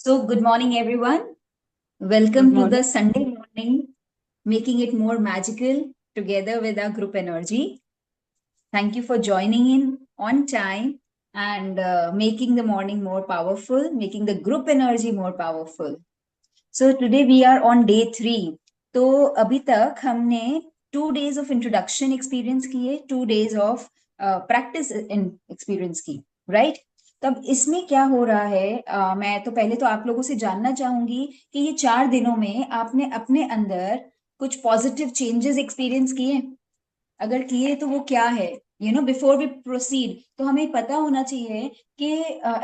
So, good morning, everyone. Good Welcome to morning. the Sunday morning, making it more magical together with our group energy. Thank you for joining in on time and making the morning more powerful, making the group energy more powerful. So, today we are on day 3. तो अभी तक हमने 2 days of introduction experience किए, 2 days of practice in experience की, right? तब इसमें क्या हो रहा है, मैं तो पहले तो आप लोगों से जानना चाहूंगी कि ये 4 दिनों में आपने अपने अंदर कुछ पॉजिटिव चेंजेस एक्सपीरियंस किए। अगर किए तो वो क्या है? बिफोर वी प्रोसीड तो हमें पता होना चाहिए कि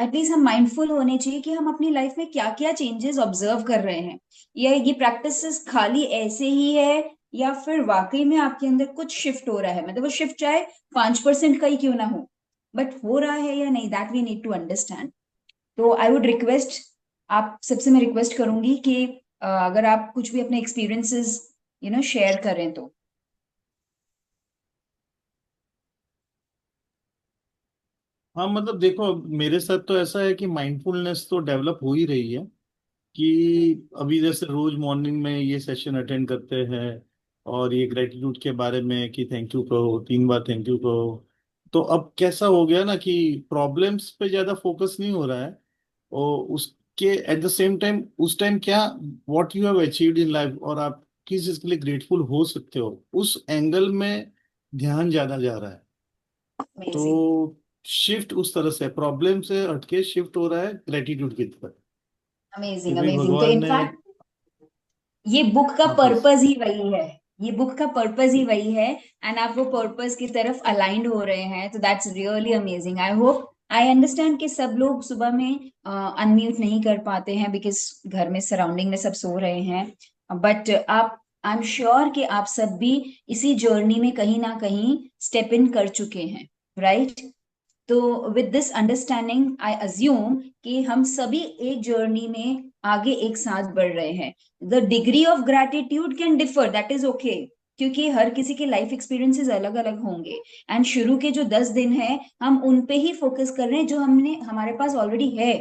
एटलीस्ट हम माइंडफुल होने चाहिए कि हम अपनी लाइफ में क्या क्या चेंजेस ऑब्जर्व कर रहे हैं, या ये प्रैक्टिसेस खाली ऐसे ही है, या फिर वाकई में आपके अंदर कुछ शिफ्ट हो रहा है। मतलब वो शिफ्ट चाहे 5% का ही क्यों ना हो, बट हो रहा है या नहीं, that we need to understand. तो आई वुड रिक्वेस्ट, आप सबसे मैं रिक्वेस्ट करूंगी कि अगर आप कुछ भी अपने एक्सपीरियंसेस शेयर करें तो। हाँ, मतलब देखो, मेरे साथ तो ऐसा है कि माइंडफुलनेस तो डेवलप हो ही रही है कि अभी जैसे रोज मॉर्निंग में ये सेशन अटेंड करते हैं और ये ग्रेटिट्यूड के बारे में कि थैंक यू कहो, 3 बार थैंक यू कहो। तो अब कैसा हो गया ना कि प्रॉब्लम्स पे ज्यादा फोकस नहीं हो रहा है, और उसके एट द सेम टाइम उस टाइम क्या what you have achieved in life और आप किस चीज के लिए ग्रेटफुल हो सकते हो, उस एंगल में ध्यान ज्यादा जा रहा है। अमेजिंग, तो शिफ्ट उस तरह से प्रॉब्लम से हटके शिफ्ट हो रहा है ग्रेटिट्यूड की तरफ कि अमेजिंग, भाई अमेजिंग। तो भगवान ने। इनफैक्ट ये बुक का हाँ प्लीज। पर्पस ही वही है। ये बुक का पर्पस ही वही है, एंड आप वो पर्पस की तरफ अलाइंड हो रहे हैं, तो that's really amazing. I hope, I understand कि सब लोग सुबह में अनम्यूट नहीं कर पाते हैं बिकॉज घर में सराउंडिंग में सब सो रहे हैं, बट आप, आई एम श्योर कि आप सब भी इसी जर्नी में कहीं ना कहीं स्टेप इन कर चुके हैं, राइट? तो with this understanding I assume कि हम सभी एक जर्नी में आगे एक साथ बढ़ रहे हैं। The degree of gratitude can differ, that is okay, क्योंकि हर किसी के लाइफ एक्सपीरियंसेस अलग अलग होंगे। एंड शुरू के जो 10 दिन है, हम उन पे ही फोकस कर रहे हैं जो हमने हमारे पास ऑलरेडी है।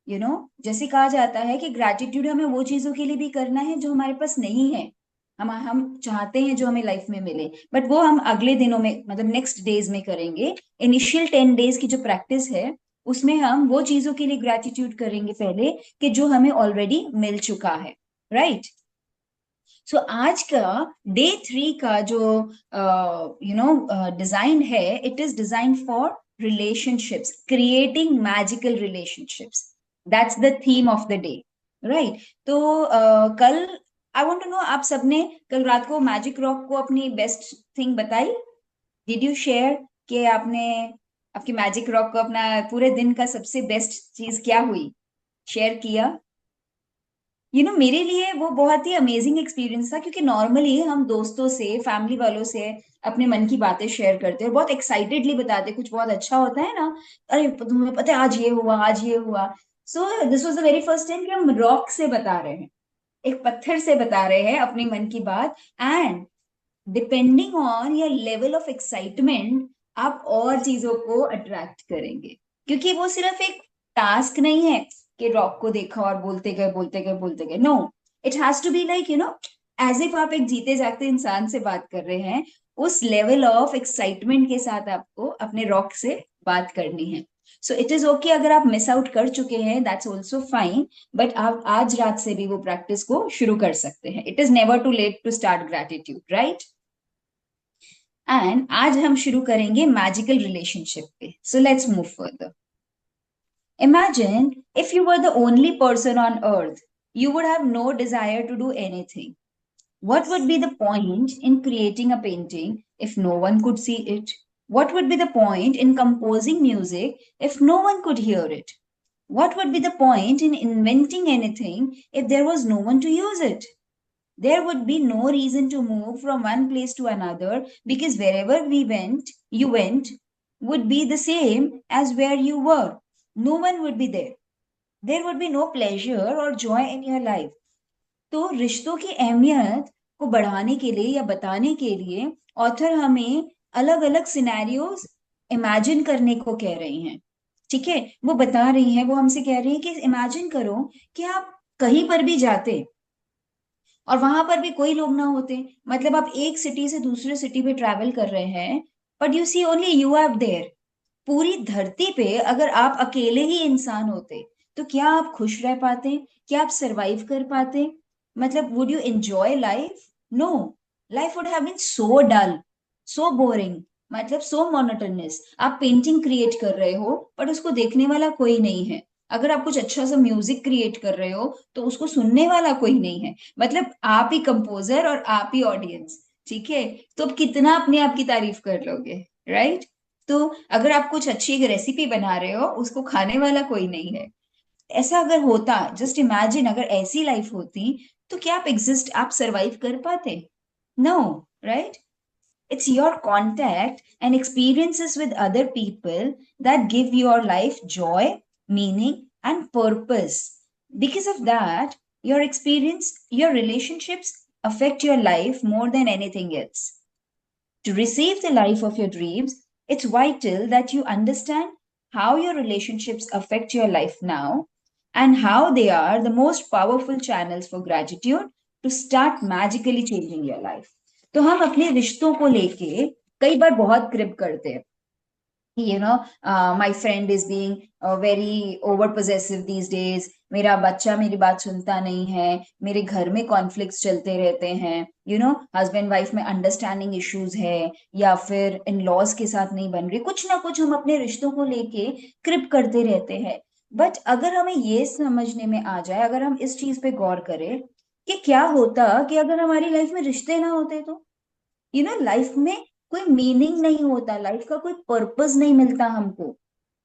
जैसे कहा जाता है कि ग्रैटिट्यूड हमें वो चीजों के लिए भी करना है जो हमारे पास नहीं है, हम चाहते हैं जो हमें लाइफ में मिले, बट वो हम अगले दिनों में, मतलब नेक्स्ट डेज में करेंगे। इनिशियल 10 डेज की जो प्रैक्टिस है, उसमें हम वो चीजों के लिए ग्रैटिट्यूड करेंगे पहले कि जो हमें ऑलरेडी मिल चुका है, राइट? सो आज का डे 3 का जो डिजाइन है, it is design for relationships, creating magical relationships. That's the theme of the day, right? तो कल आई वांट टू नो, आप सबने कल रात को मैजिक रॉक को अपनी बेस्ट थिंग बताई? डिड यू शेयर कि आपने आपकी मैजिक रॉक को अपना पूरे दिन का सबसे बेस्ट चीज क्या हुई, शेयर किया? मेरे लिए वो बहुत ही अमेजिंग एक्सपीरियंस था, क्योंकि नॉर्मली हम दोस्तों से, फैमिली वालों से अपने मन की बातें शेयर करते हैं और बहुत एक्साइटेडली बताते हैं, कुछ बहुत अच्छा होता है ना, अरे तुम्हें पता है आज ये हुआ, आज ये हुआ। So this was the very first time कि हम रॉक से बता रहे हैं, एक पत्थर से बता रहे हैं अपने मन की बात। And depending on your level of excitement, आप और चीजों को अट्रैक्ट करेंगे, क्योंकि वो सिर्फ एक टास्क नहीं है कि रॉक को देखा और बोलते गए बोलते गए बोलते गए। No, it has to be like as if आप एक जीते जागते इंसान से बात कर रहे हैं। उस लेवल ऑफ एक्साइटमेंट के साथ आपको अपने रॉक से बात करनी है। सो इट इज ओके अगर आप मिस आउट कर चुके हैं, दैट्स ऑल्सो फाइन, बट आप आज रात से भी वो प्रैक्टिस को शुरू कर सकते हैं। It is never too late to start gratitude, right? And आज हम शुरू करेंगे मैजिकल रिलेशनशिप पे, so let's move further. Imagine if you were the only person on earth, you would have no desire to do anything. What would be the point in creating a painting if no one could see it? What would be the point in composing music if no one could hear it? What would be the point in inventing anything if there was no one to use it? There would be no reason to move from one place to another, because wherever you went, would be the same as where you were. No one would be there. There would be no pleasure or joy in your life. तो रिश्तों की अहमियत को बढ़ाने के लिए या बताने के लिए ऑथर हमें अलग अलग सिनेरियोज इमेजिन करने को कह रही हैं। ठीक है, वो बता रही हैं, वो हमसे कह रही हैं कि इमेजिन करो कि आप कहीं पर भी जाते और वहां पर भी कोई लोग ना होते, मतलब आप एक सिटी से दूसरे सिटी में ट्रैवल कर रहे हैं, but you see only you are there. पूरी धरती पे अगर आप अकेले ही इंसान होते तो क्या आप खुश रह पाते? क्या आप सरवाइव कर पाते? मतलब would you enjoy life? No, life would have been so dull, so boring, मतलब सो मोनोटोनस। आप पेंटिंग क्रिएट कर रहे हो बट उसको देखने वाला कोई नहीं है। अगर आप कुछ अच्छा सा म्यूजिक क्रिएट कर रहे हो तो उसको सुनने वाला कोई नहीं है, मतलब आप ही कंपोजर और आप ही ऑडियंस। ठीक है, तो अब कितना अपने आप की तारीफ कर लोगे, राइट? तो अगर आप कुछ अच्छी एक रेसिपी बना रहे हो, उसको खाने वाला कोई नहीं है। ऐसा अगर होता, जस्ट इमेजिन अगर ऐसी लाइफ होती, तो क्या आप एग्जिस्ट, आप सरवाइव कर पाते? No, right? It's your contact and experiences with other people that give your life joy, meaning and purpose. Because of that, your experience, your relationships affect your life more than anything else. To receive the life of your dreams, it's vital that you understand how your relationships affect your life now and how they are the most powerful channels for gratitude to start magically changing your life. तो हम अपने रिश्तों को लेके कई बार बहुत क्रिप करते हैं, my friend is being very over possessive these days, मेरा बच्चा मेरी बात सुनता नहीं है, मेरे घर में कॉन्फ्लिक्ट्स चलते रहते हैं, हस्बैंड वाइफ में अंडरस्टैंडिंग इश्यूज है, या फिर इन लॉज के साथ नहीं बन रही, कुछ ना कुछ हम अपने रिश्तों को लेके क्रिप करते रहते हैं। बट अगर हमें ये समझने में आ जाए, अगर हम इस चीज पे गौर करें कि क्या होता कि अगर हमारी लाइफ में रिश्ते ना होते, तो लाइफ में कोई मीनिंग नहीं होता, लाइफ का कोई पर्पस नहीं मिलता हमको।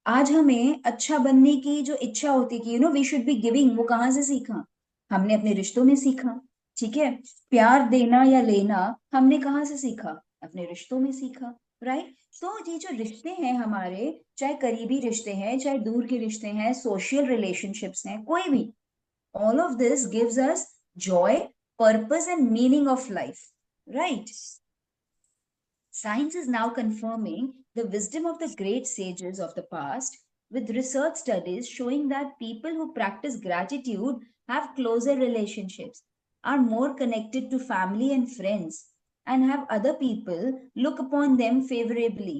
आज हमें अच्छा बनने की जो इच्छा होती कि वी शुड बी गिविंग, वो कहाँ से सीखा? हमने अपने रिश्तों में सीखा। ठीक है, प्यार देना या लेना हमने कहाँ से सीखा? अपने रिश्तों में सीखा, राइट? तो ये जो रिश्ते हैं हमारे, चाहे करीबी रिश्ते हैं चाहे दूर के रिश्ते हैं, सोशल रिलेशनशिप्स हैं, कोई भी, all of this gives us joy, purpose and meaning of life, right? Science is now confirming the wisdom of the great sages of the past, with research studies showing that people who practice gratitude have closer relationships, are more connected to family and friends, and have other people look upon them favorably.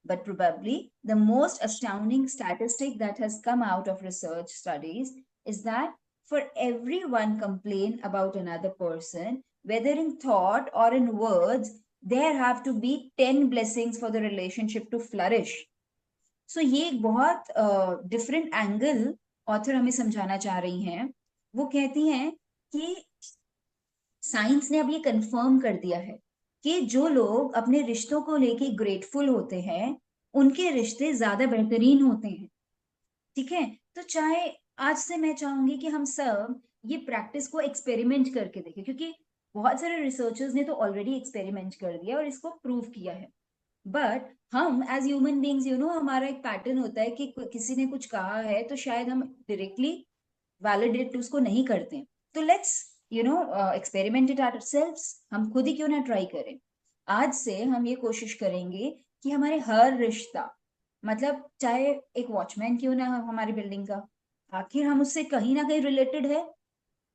But probably the most astounding statistic that has come out of research studies is that for every one complaint about another person, whether in thought or in words, there have to be 10 blessings for the relationship to flourish. So ये एक बहुत different angle author हमें समझाना चाह रही हैं। वो कहती हैं कि साइंस ने अब ये कंफर्म कर दिया है कि जो लोग अपने रिश्तों को लेके ग्रेटफुल होते हैं, उनके रिश्ते ज्यादा बेहतरीन होते हैं। ठीक है, तो चाहे आज से मैं चाहूंगी कि हम सब ये प्रैक्टिस को एक्सपेरिमेंट करके देखें, क्योंकि बहुत सारे रिसर्चर्स ने तो ऑलरेडी एक्सपेरिमेंट कर दिया और इसको प्रूव किया है। बट हम एज ह्यूमन बींग्स, हमारा एक पैटर्न होता है कि किसी ने कुछ कहा है तो शायद हम डायरेक्टली वैलिडेट उसको नहीं करते। तो लेट्स एक्सपेरिमेंट इट आवरसेल्व्स, हम खुद ही क्यों ना ट्राई करें। आज से हम ये कोशिश करेंगे कि हमारे हर रिश्ता, मतलब चाहे एक वॉचमैन क्यों ना हो हमारी बिल्डिंग का, आखिर हम उससे कहीं ना कहीं रिलेटेड है,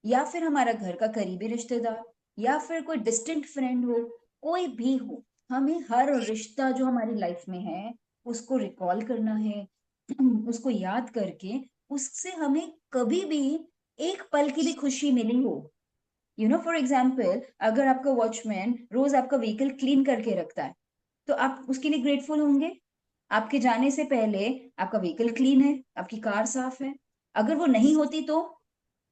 या फिर हमारा घर का करीबी रिश्तेदार, या फिर कोई डिस्टेंट फ्रेंड हो, कोई भी हो, हमें हर रिश्ता जो हमारी लाइफ में है उसको रिकॉल करना है। उसको याद करके उससे हमें कभी भी एक पल की भी खुशी मिली हो। फॉर एग्जाम्पल, अगर आपका वॉचमैन रोज आपका व्हीकल क्लीन करके रखता है, तो आप उसके लिए ग्रेटफुल होंगे? आपके जाने से पहले आपका व्हीकल क्लीन है, आपकी कार साफ है। अगर वो नहीं होती तो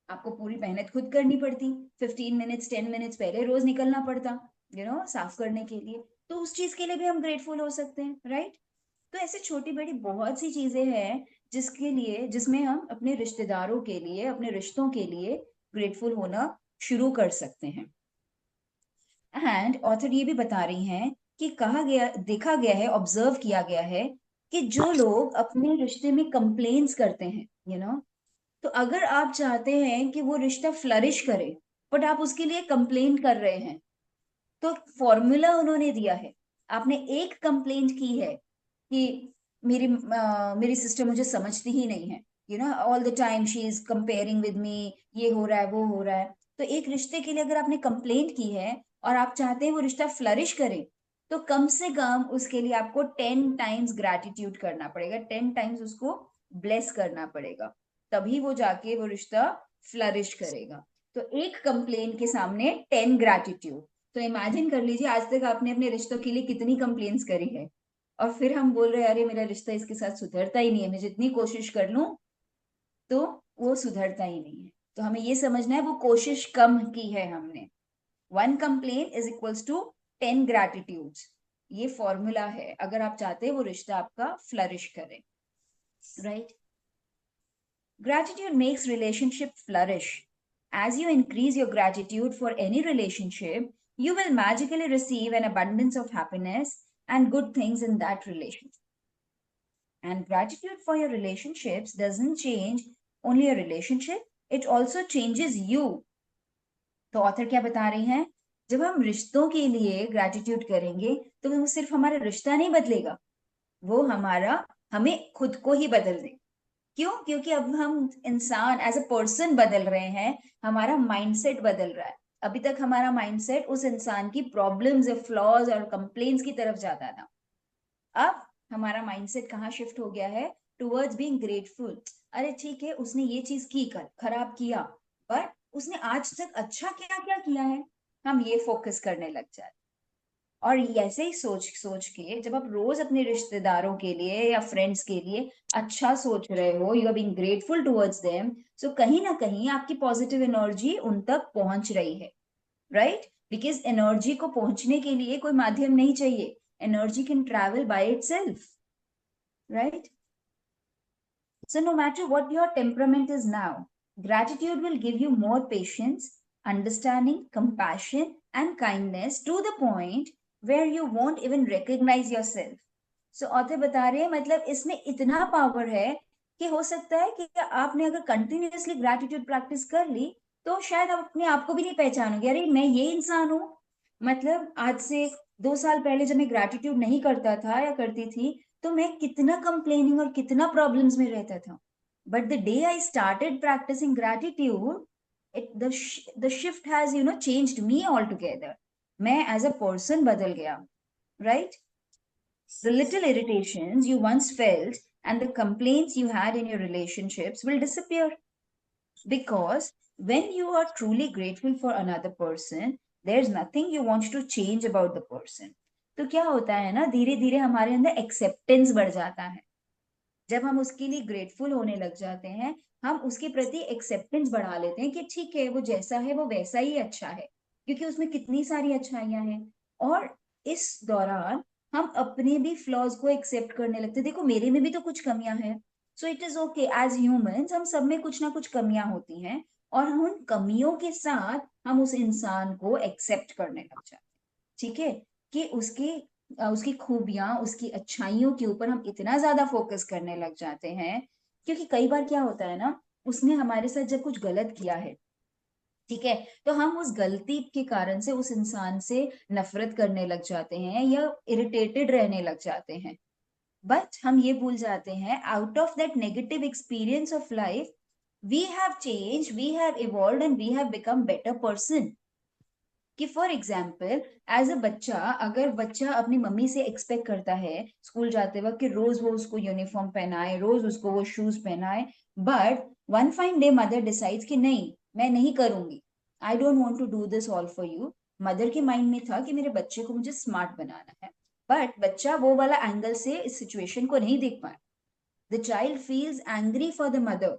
आपको पूरी मेहनत खुद करनी पड़ती, 15 मिनट्स 10 मिनट्स पहले रोज निकलना पड़ता, साफ करने के लिए। तो उस चीज के लिए भी हम ग्रेटफुल हो सकते हैं, राइट? तो ऐसे छोटी बड़ी बहुत सी चीजें हैं जिसके लिए, जिसमें हम अपने रिश्तेदारों के लिए, अपने रिश्तों के लिए ग्रेटफुल होना शुरू कर सकते हैं। एंड ऑथर ये भी बता रही हैं कि कहा गया, देखा गया है, ऑब्जर्व किया गया है कि जो लोग अपने रिश्ते में कंप्लेन्स करते हैं, तो अगर आप चाहते हैं कि वो रिश्ता फ्लरिश करे, बट आप उसके लिए कंप्लेन कर रहे हैं, तो फॉर्मूला उन्होंने दिया है। आपने एक कंप्लेंट की है कि मेरी सिस्टर मुझे समझती ही नहीं है, all the time she is comparing with me, ये हो रहा है वो हो रहा है। तो एक रिश्ते के लिए अगर आपने कंप्लेंट की है और आप चाहते हैं वो रिश्ता फ्लरिश करे, तो कम से कम उसके लिए आपको 10 टाइम्स ग्रैटिट्यूड करना पड़ेगा, 10 टाइम्स उसको ब्लेस करना पड़ेगा, तभी वो जाके वो रिश्ता फ्लरिश करेगा। तो एक कंप्लेन के सामने 10 ग्रैटिट्यूड। तो इमेजिन कर लीजिए आज तक आपने अपने रिश्तों के लिए कितनी कंप्लेन्स करी है, और फिर हम बोल रहे हैं अरे मेरा रिश्ता इसके साथ सुधरता ही नहीं है, मैं जितनी कोशिश कर लूं तो वो सुधरता ही नहीं है। तो हमें ये समझना है वो कोशिश कम की है हमने। 1 complaint is equals to 10 gratitudes। ये फॉर्मूला है अगर आप चाहते हैं वो रिश्ता आपका फ्लरिश करे, right. Gratitude makes relationship flourish. As you increase your gratitude for any relationship, you will magically receive an abundance of happiness and good things in that relationship. And gratitude for your relationships doesn't change only your relationship, it also changes you. तो author क्या बता रही हैं, जब हम रिश्तों के लिए ग्रैटिट्यूड करेंगे तो वो सिर्फ हमारा रिश्ता नहीं बदलेगा, वो हमें खुद को ही बदल देगा। क्यों? क्योंकि अब हम इंसान एज अ पर्सन बदल रहे हैं, हमारा माइंडसेट बदल रहा है। अभी तक हमारा माइंडसेट उस इंसान की प्रॉब्लम्स या फ्लॉज और कंप्लेन्स की तरफ जाता था। अब हमारा माइंडसेट कहाँ शिफ्ट हो गया है? Towards being grateful. अरे ठीक है, उसने ये चीज की, कर खराब किया, पर उसने आज तक अच्छा क्या क्या किया है, हम ये फोकस करने लग जाते। और ऐसे ही सोच सोच के जब आप रोज अपने रिश्तेदारों के लिए या फ्रेंड्स के लिए अच्छा सोच रहे हो, you are being grateful towards them, so कहीं ना कहीं आपकी पॉजिटिव एनर्जी उन तक पहुंच रही है, राइट। बिकॉज एनर्जी को पहुंचने के लिए कोई माध्यम नहीं चाहिए, energy can travel by itself, right. So no matter what your temperament is now, gratitude will give you more patience, understanding, compassion, and kindness to the point where you won't even recognize yourself. So author बता रहे हैं मतलब इसमें इतना power है कि हो सकता है कि आपने अगर कंटिन्यूअसली ग्रैटिट्यूड प्रैक्टिस कर ली तो शायद आप अपने आप को भी नहीं पहचानोगे, अरे मैं ये इंसान हूँ। मतलब आज से 2 साल पहले जब मैं ग्रैटिट्यूड नहीं करता था या करती थी तो मैं कितना कंप्लेनिंग और कितना प्रॉब्लम्स में रहता था। But the day I started practicing gratitude, the shift has changed me all together. मैं एज अ पर्सन बदल गया, right. The little irritations you once felt and the complaints you had in your relationships will disappear, because when you are truly grateful for another person, there's nothing you want to change about the person. तो क्या होता है ना, धीरे धीरे हमारे अंदर acceptance बढ़ जाता है। जब हम उसके लिए ग्रेटफुल होने लग जाते हैं, हम उसके प्रति एक्सेप्टेंस बढ़ा लेते हैं कि ठीक है वो जैसा है वो वैसा ही अच्छा है, क्योंकि उसमें कितनी सारी अच्छाइयां हैं। और इस दौरान हम अपने भी फ्लॉज को एक्सेप्ट करने लगते हैं, देखो मेरे में भी तो कुछ कमियां हैं, so it is okay, as humans हम सब में कुछ ना कुछ कमियां होती हैं, और हम उन कमियों के साथ हम उस इंसान को एक्सेप्ट करने लग जाते हैं, ठीक है। कि उसकी खूबियां, उसकी अच्छाइयों के ऊपर हम इतना ज्यादा फोकस करने लग जाते हैं, क्योंकि कई बार क्या होता है ना, उसने हमारे साथ जब कुछ गलत किया है, ठीक है, तो हम उस गलती के कारण से उस इंसान से नफरत करने लग जाते हैं या इरिटेटेड रहने लग जाते हैं। बट हम ये भूल जाते हैं, out of that negative experience of life we have change, we have evolve and we have become better person. कि फॉर एग्जाम्पल एज अ बच्चा, अगर बच्चा अपनी मम्मी से एक्सपेक्ट करता है स्कूल जाते वक्त कि रोज वो उसको यूनिफॉर्म पहनाए, रोज उसको वो शूज पहनाए, but one fine day mother decides कि नहीं, मैं नहीं करूंगी, I don't want to do this all for you. Mother के माइंड में था कि मेरे बच्चे को मुझे स्मार्ट बनाना है, बट बच्चा वो वाला एंगल से इस सिचुएशन को नहीं देख पाया। The child feels angry for the mother.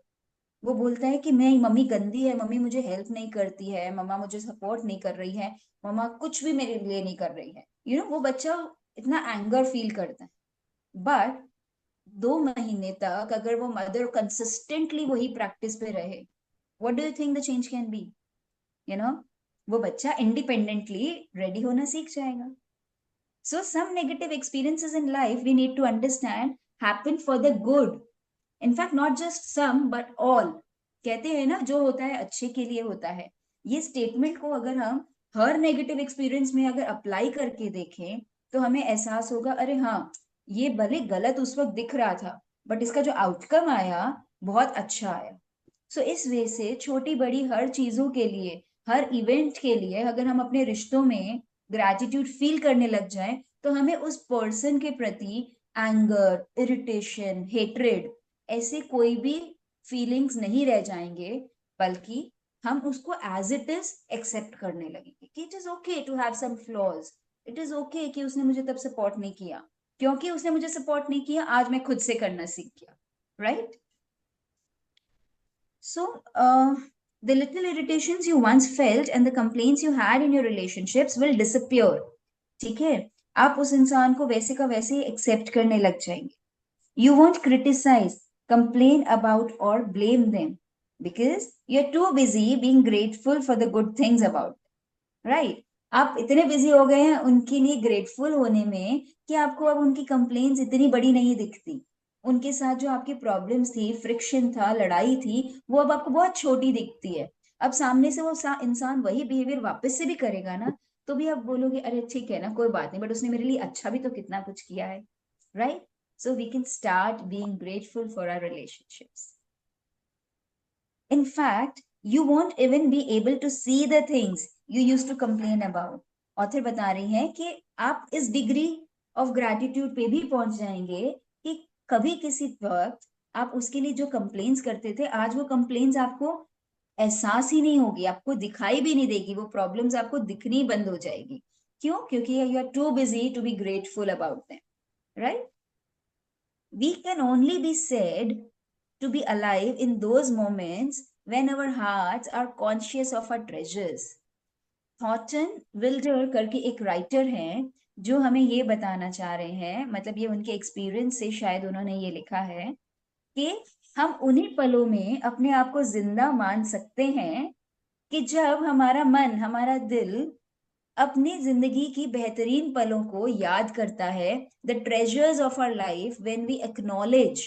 वो बोलता है कि मैं मम्मी गंदी है, मम्मी मुझे हेल्प नहीं करती है, मम्मा मुझे सपोर्ट नहीं कर रही है, मम्मा कुछ भी मेरे लिए नहीं कर रही है, वो बच्चा इतना एंगर फील करता है। बट 2 महीने तक अगर वो मदर कंसिस्टेंटली वही प्रैक्टिस पे रहे, what do you think the change can be? You know वो बच्चा इंडिपेंडेंटली रेडी होना सीख जाएगा। So some negative experiences in life we need to understand happen for the good. In fact not just some but all. कहते हैं ना, जो होता है अच्छे के लिए होता है। ये स्टेटमेंट को अगर हम हर नेगेटिव एक्सपीरियंस में अगर अप्लाई करके देखें तो हमें एहसास होगा, अरे हाँ, ये भले गलत उस वक्त दिख रहा था, बट इसका जो आउटकम आया बहुत अच्छा आया। सो इस वे से छोटी बड़ी हर चीजों के लिए, हर इवेंट के लिए अगर हम अपने रिश्तों में ग्रैटिट्यूड फील करने लग जाएं, तो हमें उस पर्सन के प्रति एंगर, इरिटेशन, हेट्रेड, ऐसे कोई भी फीलिंग्स नहीं रह जाएंगे, बल्कि हम उसको एज इट इज एक्सेप्ट करने लगेंगे कि it is okay to have some flaws. It is okay कि उसने मुझे तब सपोर्ट नहीं किया, क्योंकि उसने मुझे सपोर्ट नहीं किया आज मैं खुद से करना सीख गया, right? So, the little irritations you once felt and the complaints you had in your relationships will disappear. ठीक है? आप उस इंसान को वैसे का वैसे ही एक्सेप्ट करने लग जाएंगे. You won't criticize, complain about, or blame them because you're too busy being grateful for the good things about, right? आप इतने बिजी हो गए हैं उनके लिए ग्रेटफुल होने में कि आपको अब उनकी कंप्लेन्स इतनी बड़ी नहीं दिखती. उनके साथ जो आपकी प्रॉब्लम्स थी, फ्रिक्शन था, लड़ाई थी, वो अब आपको बहुत छोटी दिखती है. अब सामने से वो इंसान वही बिहेवियर वापस से भी करेगा ना, तो भी आप बोलोगे अरे ठीक है ना, कोई बात नहीं, बट उसने मेरे लिए अच्छा भी तो कितना कुछ किया है, right? So we can start being grateful for our relationships. In fact, you won't even be able to see the things you used to complain about. Author बता रही हैं कि आप इस डिग्री ऑफ ग्रैटिट्यूड पे भी पहुंच जाएंगे कि कभी किसी वक्त आप उसके लिए जो कंप्लेन्स करते थे, आज वो कंप्लेन्स आपको एहसास ही नहीं होगी, आपको दिखाई भी नहीं देगी, वो प्रॉब्लम्स आपको दिखनी बंद हो जाएगी. क्यों? क्योंकि you are too busy to be grateful about them, right? We can only be said to be alive in those moments when our hearts are conscious of our treasures. थॉटन विल्डर करके एक राइटर हैं जो हमें ये बताना चाह रहे हैं, मतलब ये उनके एक्सपीरियंस से शायद उन्होंने ये लिखा है कि हम उन्हीं पलों में अपने आप को जिंदा मान सकते हैं कि जब हमारा मन, हमारा दिल अपनी जिंदगी की बेहतरीन पलों को याद करता है. The treasures of our life when we acknowledge,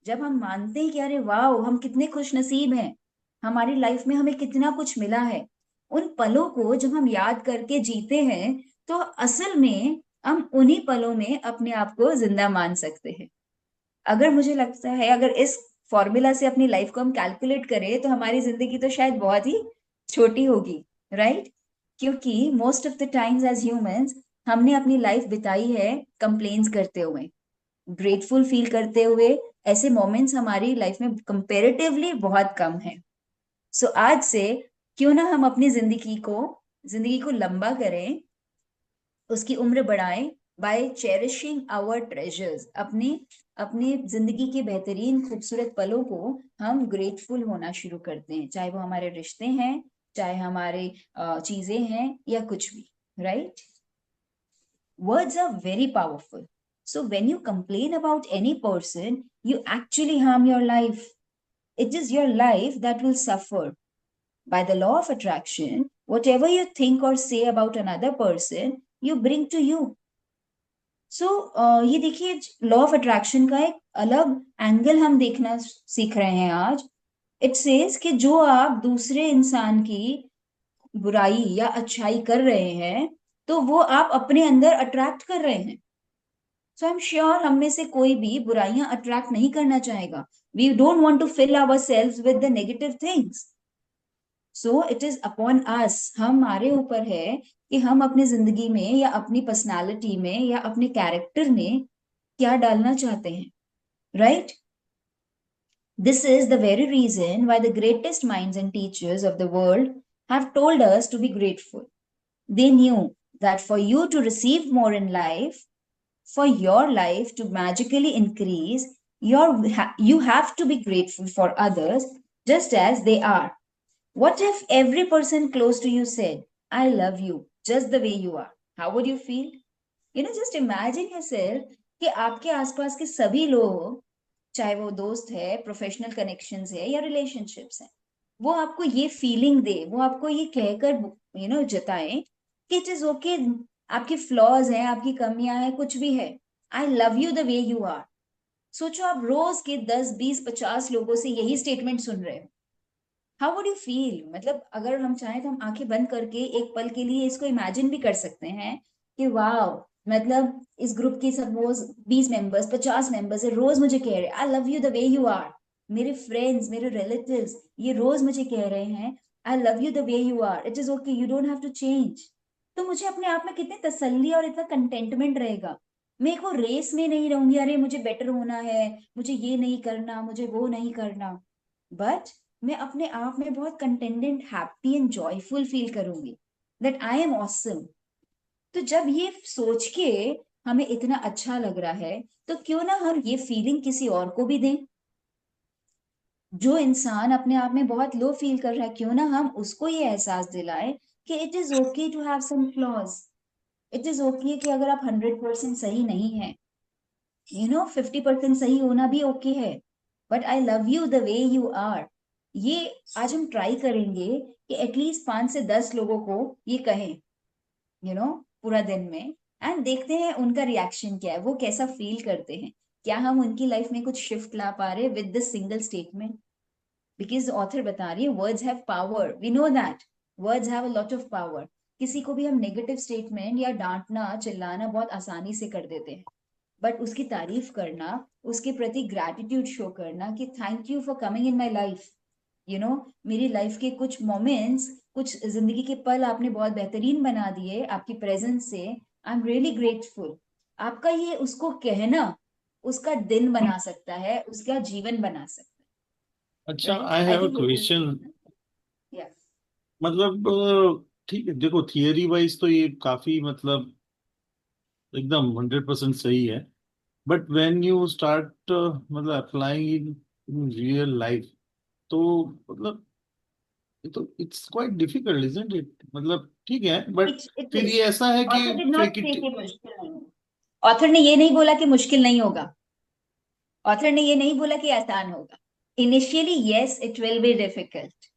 जब हम मानते हैं कि अरे वाह हम कितने खुश नसीब हैं, हमारी लाइफ में हमें कितना कुछ मिला है, उन पलों को जब हम याद करके जीते हैं, तो असल में हम उन्हीं पलों में अपने आप को जिंदा मान सकते हैं. अगर मुझे लगता है अगर इस फॉर्मूला से अपनी लाइफ को हम कैलकुलेट करें तो हमारी जिंदगी तो शायद बहुत ही छोटी होगी, राइट? क्योंकि most of the times as humans हमने अपनी लाइफ बिताई है कंप्लेन्स करते हुए, ग्रेटफुल फील करते हुए. ऐसे मोमेंट्स हमारी लाइफ में कंपेरेटिवली बहुत कम है. सो आज से क्यों ना हम अपनी जिंदगी को लंबा करें, उसकी उम्र बढ़ाएं बाय चेरिशिंग आवर ट्रेजर्स. अपने अपने जिंदगी के बेहतरीन खूबसूरत पलों को हम ग्रेटफुल होना शुरू करते हैं, चाहे वो हमारे रिश्ते हैं, चाहे हमारे चीजें हैं, या कुछ भी, right? Words are very powerful. So when you complain about any person, you actually harm your life. It is your life that will suffer. By the law of attraction, whatever you think or say about another person, you bring to you. So ये देखिए, law of attraction का एक अलग angle हम देखना सीख रहे हैं आज. इट सेज कि जो आप दूसरे इंसान की बुराई या अच्छाई कर रहे हैं, तो वो आप अपने अंदर अट्रैक्ट कर रहे हैं. सो आई एम श्योर हम में से कोई भी बुराइयां अट्रैक्ट नहीं करना चाहेगा. We don't want to fill ourselves with the negative things. So it is upon us, हमारे ऊपर है कि हम अपनी जिंदगी में या अपनी पर्सनालिटी में या अपने कैरेक्टर में क्या डालना चाहते हैं, right? This is the very reason why the greatest minds and teachers of the world have told us to be grateful. They knew that for you to receive more in life, for your life to magically increase, you have to be grateful for others just as they are. What if every person close to you said, I love you just the way you are? How would you feel? Just imagine yourself कि आपके आसपास के सभी लोग, चाहे वो दोस्त है, प्रोफेशनल कनेक्शंस है, या रिलेशनशिप्स है, वो आपको ये फीलिंग दे, वो आपको ये कहकर जताएं कि इट इज ओके, आपकी फ्लॉज हैं, आपकी कमियां हैं, कुछ भी है, I love you the way you are. सोचो आप रोज के 10, 20, 50 लोगों से यही स्टेटमेंट सुन रहे हो. How would you feel? मतलब अगर हम चाहें तो हम आंखें बंद करके एक पल के लिए इसको इमेजिन भी कर सकते हैं कि वाह, मतलब इस ग्रुप के सपोज 20 मेंबर्स, 50 मेंबर्स है, रोज मुझे कह रहे I love you the way you are, मेरे फ्रेंड्स, मेरे रिलेटिव्स, ये रोज मुझे कह रहे हैं I love you the way you are, it is okay, you don't have to change. तो मुझे अपने आप में कितनी तसल्ली और इतना कंटेंटमेंट रहेगा। मैं को रेस में नहीं रहूंगी, अरे मुझे बेटर होना है, मुझे ये नहीं करना, मुझे वो नहीं करना, बट मैं अपने आप में बहुत contented, happy and joyful feel करूंगी दैट आई एम ऑसम। तो जब ये सोच के हमें इतना अच्छा लग रहा है, तो क्यों ना हम ये फीलिंग किसी और को भी दें। जो इंसान अपने आप में बहुत लो फील कर रहा है, क्यों ना हम उसको ये एहसास दिलाएं कि it is okay to have some flaws, it is okay कि अगर आप 100% सही नहीं है, 50% सही होना भी ओके है, but I love you the way you are. ये आज हम ट्राई करेंगे कि एटलीस्ट 5 से 10 लोगों को ये कहें, पूरा दिन में, एंड देखते हैं उनका रिएक्शन क्या है, वो कैसा फील करते हैं, क्या हम उनकी लाइफ में कुछ शिफ्ट ला पा रहे with this single statement. Because author बता रही है words have power, we know that words have a lot of power. किसी को भी हम नेगेटिव स्टेटमेंट या डांटना चिल्लाना बहुत आसानी से कर देते हैं, बट उसकी तारीफ करना, उसके प्रति ग्रैटिट्यूड शो करना कि thank you for coming in my life, मेरी लाइफ के कुछ मोमेंट्स, कुछ जिंदगी के पल आपने बहुत बेहतरीन बना दिए आपकी प्रेजेंस से, आई एम रियली ग्रेटफुल। आपका ये उसको कहना उसका दिन बना सकता है, उसका जीवन बना सकता है, अच्छा, right? I I have a think this question. Is, या मतलब ठीक है, देखो थियरी वाइज तो ये काफी मतलब एकदम 100% सही है, बट व्हेन यू स्टार्ट मतलब अप्लाइंग इन रियल लाइफ, तो मतलब ये तो it's quite difficult isn't it? मतलब ठीक है, बट इट फिर इज, ये ऐसा है कि ऑथर डिड नॉट फेक से इट। कि मुश्किल नहीं होगा, ऑथर ने ये नहीं बोला कि मुश्किल नहीं होगा, ऑथर ने ये नहीं बोला कि आसान होगा। Initially yes it will be difficult,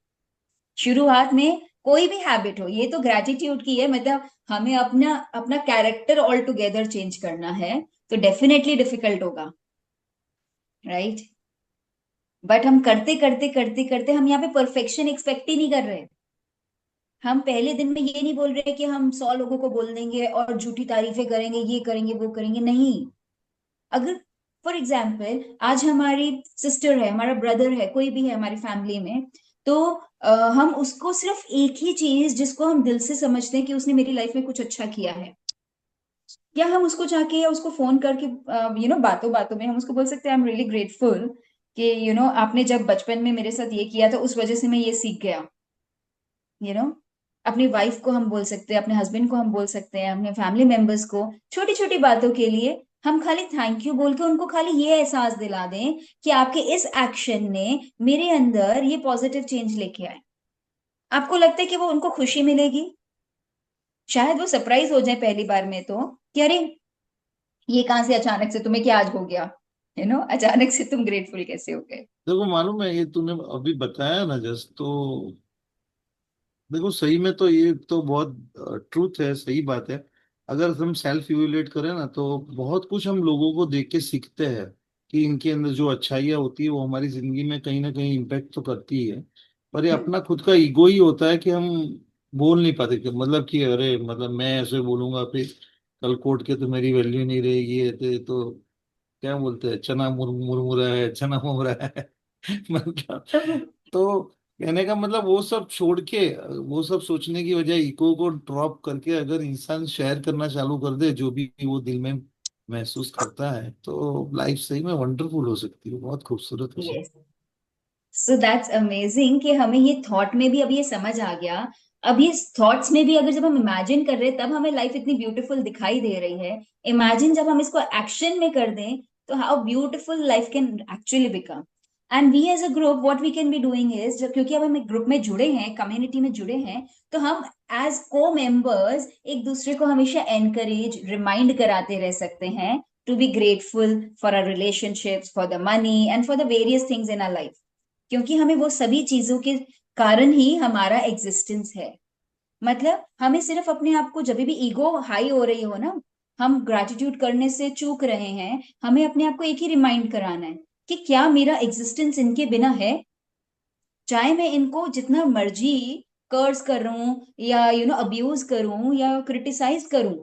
शुरुआत में कोई भी हैबिट हो, ये तो ग्रेटिट्यूड की है, मतलब हमें अपना अपना कैरेक्टर ऑल टुगेदर चेंज करना है, तो डेफिनेटली डिफिकल्ट होगा, राइट? बट हम करते करते करते करते हम यहाँ पे परफेक्शन एक्सपेक्ट ही नहीं कर रहे। हम पहले दिन में ये नहीं बोल रहे कि हम 100 लोगों को बोल देंगे और झूठी तारीफें करेंगे, ये करेंगे वो करेंगे, नहीं। अगर फॉर एग्जाम्पल आज हमारी सिस्टर है, हमारा ब्रदर है, कोई भी है हमारी फैमिली में, तो हम उसको सिर्फ एक ही चीज जिसको हम दिल से समझते हैं कि उसने मेरी लाइफ में कुछ अच्छा किया है, या हम उसको जाके या उसको फोन करके बातों बातों में हम उसको बोल सकते हैं आई एम रियली ग्रेटफुल कि आपने जब बचपन में मेरे साथ ये किया था, उस वजह से मैं ये सीख गया। यू नो अपनी वाइफ को हम बोल सकते हैं, अपने हस्बैंड को हम बोल सकते हैं, अपने फैमिली मेंबर्स को, छोटी छोटी बातों के लिए हम खाली थैंक यू बोल के उनको खाली ये एहसास दिला दें कि आपके इस एक्शन ने मेरे अंदर ये पॉजिटिव चेंज लेके आए। आपको लगता है कि वो उनको खुशी मिलेगी? शायद वो सरप्राइज हो जाए पहली बार में तो, कि अरे ये कहाँ से अचानक से, तुम्हें क्या आज हो गया, अचानक से तुम ग्रेटफुल कैसे हो गए? देखो मालूम है, ये तूने अभी बताया ना जस्ट, तो देखो सही में तो ये तो बहुत ट्रूथ है, सही बात है। अगर हम सेल्फ इवेल्युएट करें ना, तो बहुत कुछ हम लोगों को देख के सीखते हैं कि इनके अंदर जो अच्छाइयाँ होती है वो हमारी जिंदगी में कहीं ना कहीं इम्पेक्ट तो करती है। पर ये अपना खुद का ईगो ही होता है कि हम बोल नहीं पाते, कि मतलब कि अरे मतलब मैं ऐसे बोलूंगा फिर कल कोर्ट के तो मेरी वैल्यू नहीं रहेगी, तो क्या बोलते हैं, चना मुरमुरा है, चना मुरमुरा है। मतलब तो तो कहने का मतलब वो सब छोड़ के, वो सब सोचने की बजाय इको को ड्रॉप करके अगर इंसान शेयर करना चालू कर दे जो भी वो दिल में महसूस करता है, तो लाइफ सही में वंडरफुल हो सकती है, बहुत खूबसूरत हो सकती यस, सो दैट्स अमेजिंग कि हमें ये थॉट में भी अब ये समझ आ गया। अब ये थॉट्स में भी अगर जब हम इमेजिन कर रहे हैं तब हमें लाइफ इतनी ब्यूटीफुल दिखाई दे रही है। इमेजिन जब हम इसको एक्शन में कर दें तो how beautiful life can actually become. And we as a group what we can be doing is, क्योंकि अब हम एक ग्रुप में जुड़े हैं, कम्युनिटी में जुड़े हैं, तो हम एज को मेंबर्स एक दूसरे को हमेशा एनकरेज, रिमाइंड कराते रह सकते हैं to be grateful for our relationships, for the money and for the various things in our life, क्योंकि हमें वो सभी चीजों के कारण ही हमारा एग्जिस्टेंस है। मतलब हमें सिर्फ अपने आप को, जब भी ईगो हाई हो रही हो ना, हम ग्रेटिट्यूड करने से चूक रहे हैं, हमें अपने आप को एक ही रिमाइंड कराना है कि क्या मेरा एग्जिस्टेंस इनके बिना है? चाहे मैं इनको जितना मर्जी कर्स कर रहा हूं या अब्यूज करूं या क्रिटिसाइज करूं,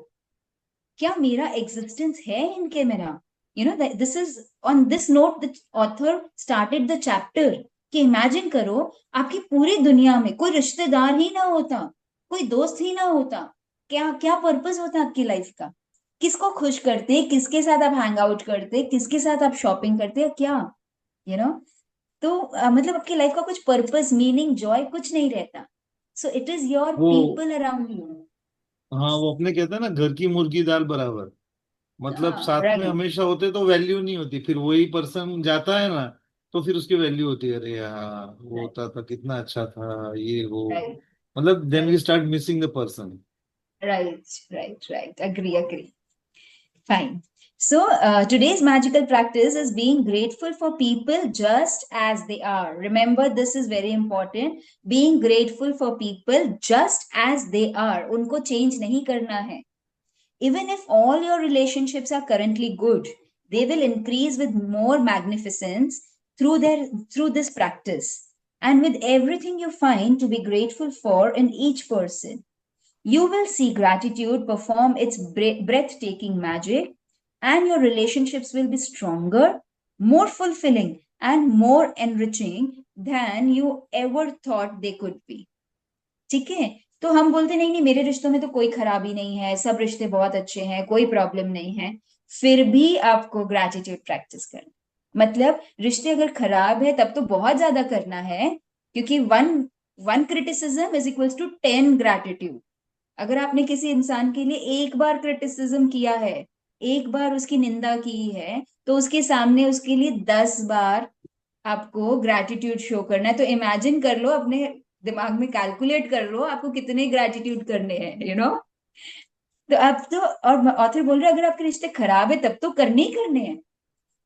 क्या मेरा एग्जिस्टेंस है इनके मेरा, this is on this note the author started the chapter कि इमेजिन करो आपकी पूरी दुनिया में कोई रिश्तेदार ही ना होता, कोई दोस्त ही ना होता, क्या क्या पर्पस होता आपकी लाइफ का? किसको खुश करते, किसके साथ आप हैंग आउट करते, किसके साथ आप शॉपिंग करते, या क्या, यू नो तो मतलब आपकी लाइफ का कुछ पर्पस, मीनिंग, जॉय कुछ नहीं रहता. सो इट इज योर वो पीपल अराउंड यू. हाँ, वो अपने कहते हैं ना, घर की मुर्गी दाल बराबर। मतलब हाँ, साथ में राइट. हमेशा होते तो वैल्यू नहीं होती, फिर वही पर्सन जाता है ना, तो फिर उसकी वैल्यू होती है, अरे यार वो राइट, होता था कितना अच्छा था, ये वो। राइट, मतलब then we right, start missing the person. Right, right, right. Agree, agree. Fine. So, today's magical practice is being grateful for people just as they are. Remember, this is very important. Being grateful for people just as they are. उनको change नहीं करना है. Even if all your relationships are currently good, they will increase with more magnificence through this practice. And with everything you find to be grateful for in each person, you will see gratitude perform its breathtaking magic, and your relationships will be stronger, more fulfilling, and more enriching than you ever thought they could be. ठीक है? तो हम बोलते नहीं नहीं, मेरे रिश्तों में तो कोई खराबी नहीं है, सब रिश्ते बहुत अच्छे हैं, कोई प्रॉब्लम नहीं है. फिर भी आपको ग्रेटिट्यूड प्रैक्टिस करना, मतलब रिश्ते अगर खराब है तब तो बहुत ज्यादा करना है, क्योंकि one one criticism is equals to 10 gratitude. अगर आपने किसी इंसान के लिए एक बार क्रिटिसिज्म किया है, एक बार उसकी निंदा की है, तो उसके सामने उसके लिए 10 बार आपको ग्रैटिट्यूड शो करना है. तो इमेजिन कर लो, अपने दिमाग में कैलकुलेट कर लो आपको कितने ग्रैटिट्यूड करने हैं, तो आप तो, और ऑथर बोल रहे हैं, अगर आपके रिश्ते खराब है तब तो करने ही करने हैं,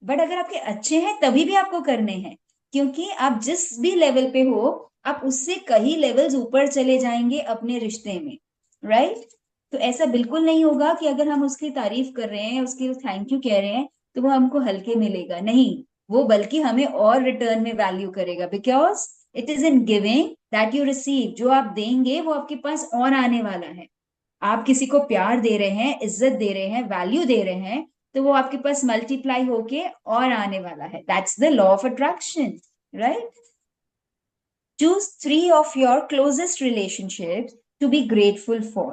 बट अगर आपके अच्छे हैं तभी भी आपको करने हैं, क्योंकि आप जिस भी लेवल पे हो, आप उससे कई लेवल्स ऊपर चले जाएंगे अपने रिश्ते में, राइट? तो ऐसा बिल्कुल नहीं होगा कि अगर हम उसकी तारीफ कर रहे हैं, उसके थैंक यू कह रहे हैं, तो वो हमको हल्के मिलेगा, नहीं. वो बल्कि हमें और रिटर्न में वैल्यू करेगा, because it is in giving that you receive. जो आप देंगे वो आपके पास और आने वाला है. आप किसी को प्यार दे रहे हैं, इज्जत दे रहे हैं, वैल्यू दे रहे हैं, तो वो आपके पास मल्टीप्लाई होके और आने वाला है. That's the law of attraction, right? Choose 3 of your closest relationships to be grateful for.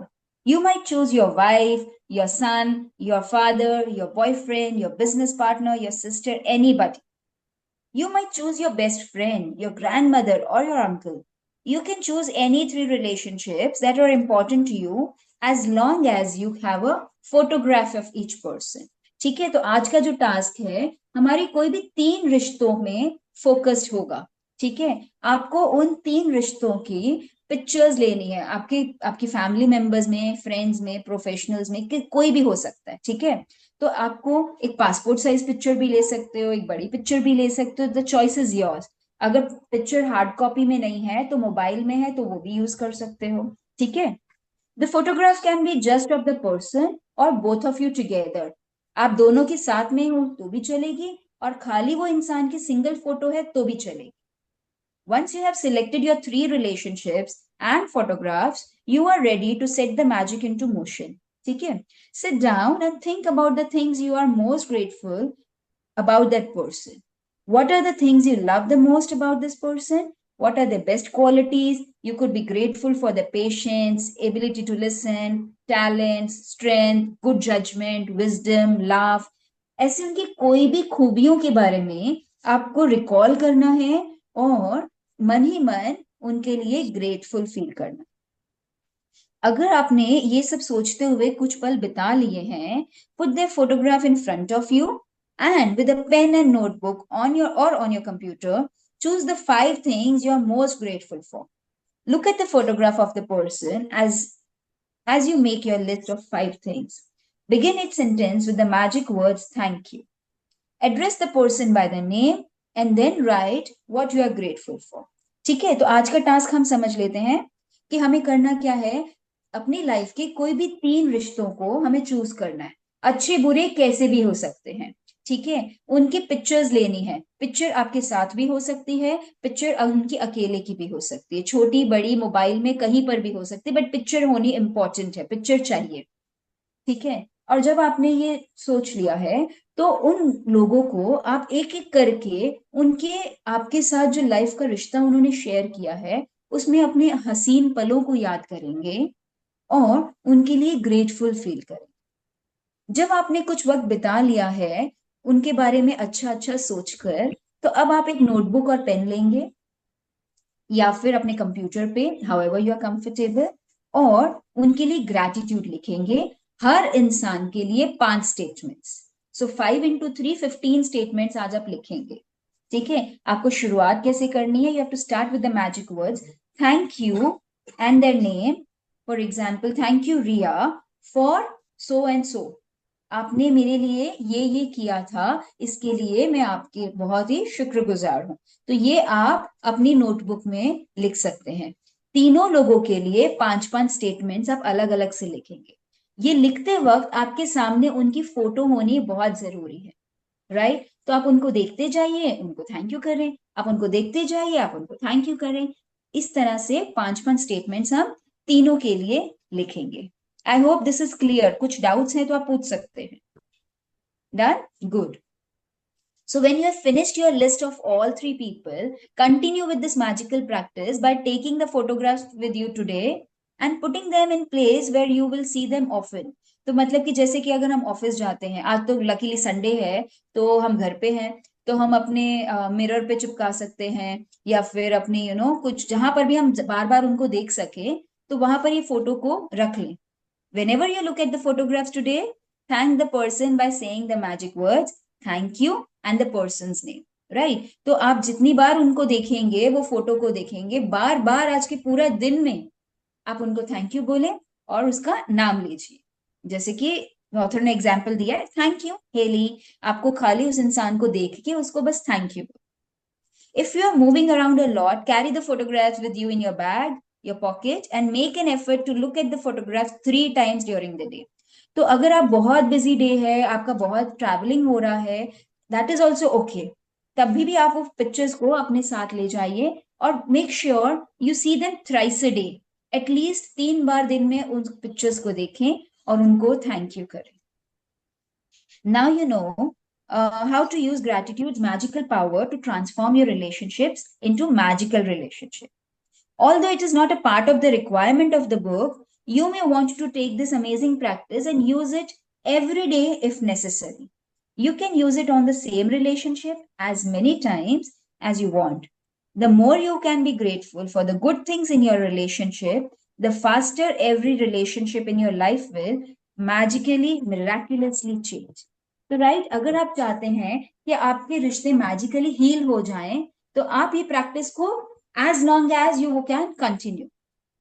You might choose your wife, your son, your father, your boyfriend, your business partner, your sister, anybody. You might choose your best friend, your grandmother, or your uncle. You can choose any 3 relationships that are important to you as long as you have a photograph of each person. ठीक है? तो आज का जो task है, हमारी कोई भी 3 रिश्तों में फोकस्ड होगा. ठीक है? आपको उन 3 रिश्तों की पिक्चर्स लेनी है, आपके आपकी फैमिली मेंबर्स में, फ्रेंड्स में, प्रोफेशनल्स में, कोई भी हो सकता है. ठीक है? तो आपको एक पासपोर्ट साइज पिक्चर भी ले सकते हो, एक बड़ी पिक्चर भी ले सकते हो, द चॉइस इज योर्स. अगर पिक्चर हार्ड कॉपी में नहीं है तो मोबाइल में है, तो वो भी यूज कर सकते हो. ठीक है? The photograph can be just of the person और बोथ ऑफ यू टुगेदर. आप दोनों के साथ में हो तो भी चलेगी, और खाली वो इंसान की सिंगल फोटो है तो भी चलेगी. Once you have selected your 3 relationships and photographs, you are ready to set the magic into motion. ठीक है? Sit down and think about the things you are most grateful about that person. What are the things you love the most about this person? What are the best qualities? You could be grateful for the patience, ability to listen, talents, strength, good judgment, wisdom, laugh. ऐसे उनकी कोई भी खूबियों के बारे में आपको recall करना है, और मन ही मन उनके लिए ग्रेटफुल फील करना. अगर आपने ये सब सोचते हुए कुछ पल बिता लिए हैं, put the photograph in front of you and with a pen and notebook on your computer, choose the 5 things you are most grateful for. Look at the photograph of the person as you make your list of 5 things. Begin each sentence with the magic words thank you. Address the person by the name and then write what you are grateful for. ठीक है? तो आज का task हम समझ लेते हैं कि हमें करना क्या है. अपनी लाइफ के कोई भी 3 रिश्तों को हमें चूज करना है. अच्छे बुरे कैसे भी हो सकते हैं. ठीक है? उनकी पिक्चर्स लेनी है. पिक्चर आपके साथ भी हो सकती है, पिक्चर उनकी अकेले की भी हो सकती है, छोटी बड़ी, मोबाइल में कहीं पर भी हो सकती है, बट पिक्चर होनी इंपॉर्टेंट है, पिक्चर चाहिए. ठीक है? और जब आपने ये सोच लिया है तो उन लोगों को आप एक एक करके उनके आपके साथ जो लाइफ का रिश्ता उन्होंने शेयर किया है उसमें अपने हसीन पलों को याद करेंगे और उनके लिए ग्रेटफुल फील करें। जब आपने कुछ वक्त बिता लिया है उनके बारे में अच्छा अच्छा सोचकर, तो अब आप एक नोटबुक और पेन लेंगे या फिर अपने कंप्यूटर पे, हाउएवर यू आर कंफर्टेबल, और उनके लिए ग्रैटिट्यूड लिखेंगे। हर इंसान के लिए 5 स्टेटमेंट्स। सो 5 into 3 15 स्टेटमेंट्स आज आप लिखेंगे। ठीक है, आपको शुरुआत कैसे करनी है? You have to start with the magic words thank you and their name. For example, thank you Riya for so and so, आपने मेरे लिए ये किया था, इसके लिए मैं आपके बहुत ही शुक्रगुजार हूँ। तो ये आप अपनी नोटबुक में लिख सकते हैं। तीनों लोगों के लिए 5 5 स्टेटमेंट्स आप अलग अलग से लिखेंगे। ये लिखते वक्त आपके सामने उनकी फोटो होनी बहुत जरूरी है, राइट? तो आप उनको देखते जाइए, उनको थैंक यू करें, आप उनको देखते जाइए, आप उनको थैंक यू करें। इस तरह से 5 5 स्टेटमेंट्स हम तीनों के लिए लिखेंगे। I hope this is clear. कुछ डाउट्स हैं तो आप पूछ सकते हैं। Done? Good. So when you have finished your list of all 3 people, continue with this magical practice by taking the photographs with you today and putting them in place where you will see them often. तो मतलब कि जैसे कि अगर हम office जाते हैं, आज तो लकीली संडे है तो हम घर पे हैं, तो हम अपने मिरर पे चिपका सकते हैं या फिर अपने कुछ जहां पर भी हम बार बार उनको देख सके, तो वहां पर ये फोटो को रख लें। Whenever you look at the photographs today, thank the person by saying the magic words thank you and the person's name, right? तो आप जितनी बार उनको देखेंगे, वो फोटो को देखेंगे, बार बार आज के पूरा दिन में आप उनको थैंक यू बोले और उसका नाम लीजिए। जैसे कि ऑथर ने एग्जाम्पल दिया है, थैंक यू हेली। आपको खाली उस इंसान को देख के उसको बस thank you. If you are moving around a lot, carry the photographs with you in your bag, your pocket, and make an effort to look at the photographs 3 times during the day. तो अगर आप बहुत busy day है, आपका बहुत travelling हो रहा है, दैट इज ऑल्सो ओके। तभी भी आप वो पिक्चर्स को अपने साथ ले जाइए और make sure you see them thrice a day. At least 3 बार दिन में उन पिक्चर्स को देखें और उनको थैंक यू करें। Now you know how to use gratitude's magical power to transform your relationships into magical relationships. Although it is not a part of the requirement of the book, you may want to take this amazing practice and use it every day if necessary. You can use it on the same relationship as many times as you want. The more you can be grateful for the good things in your relationship, the faster every relationship in your life will magically, miraculously change. तो right, अगर आप चाहते हैं कि आपके रिश्ते magically heal हो जाएं, तो आप ये प्रैक्टिस को as long as you can continue.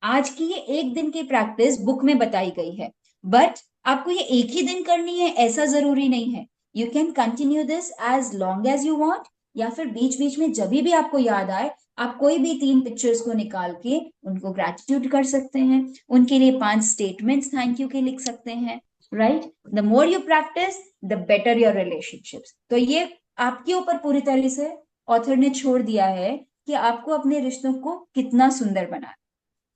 आज की ये एक दिन की प्रैक्टिस बुक में बताई गई है, बट आपको ये एक ही दिन करनी है ऐसा जरूरी नहीं है। You can continue this as long as you want, या फिर बीच बीच में जब भी आपको याद आए आप कोई भी 3 पिक्चर्स को निकाल के उनको ग्रेटिट्यूड कर सकते हैं, उनके लिए 5 स्टेटमेंट्स थैंक यू के लिख सकते हैं, right? The more you practice the better your relationships. तो ये आपके ऊपर पूरी तरह से ऑथर ने छोड़ दिया है कि आपको अपने रिश्तों को कितना सुंदर बनाना,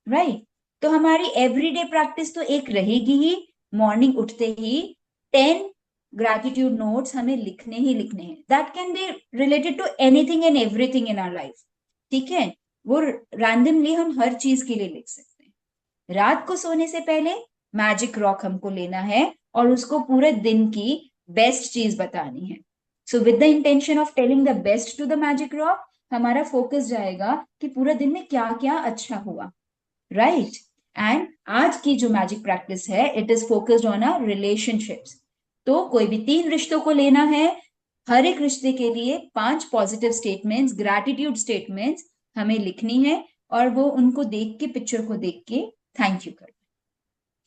राइट? तो हमारी एवरीडे प्रैक्टिस तो एक रहेगी ही, मॉर्निंग उठते ही 10 ग्रैटिट्यूड नोट्स हमें लिखने ही लिखने हैं। That can be related to anything and everything in our life, ठीक है? वो रैंडमली हम हर चीज के लिए लिख सकते हैं। रात को सोने से पहले मैजिक रॉक हमको लेना है और उसको पूरे दिन की बेस्ट चीज बतानी है। So with the intention of telling the best to the magic rock, हमारा फोकस जाएगा कि पूरा दिन में क्या क्या अच्छा हुआ, राइट? एंड आज की जो मैजिक प्रैक्टिस है, it is focused on our relationships. तो कोई भी 3 रिश्तों को लेना है, हर एक रिश्ते के लिए 5 पॉजिटिव स्टेटमेंट्स, ग्रैटिट्यूड स्टेटमेंट्स हमें लिखनी है और वो उनको देख के, पिक्चर को देख के थैंक यू करना,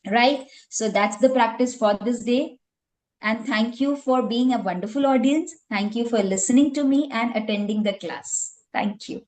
right? So that's the practice for this day. And thank you for being a wonderful audience. Thank you for listening to me and attending the class. Thank you.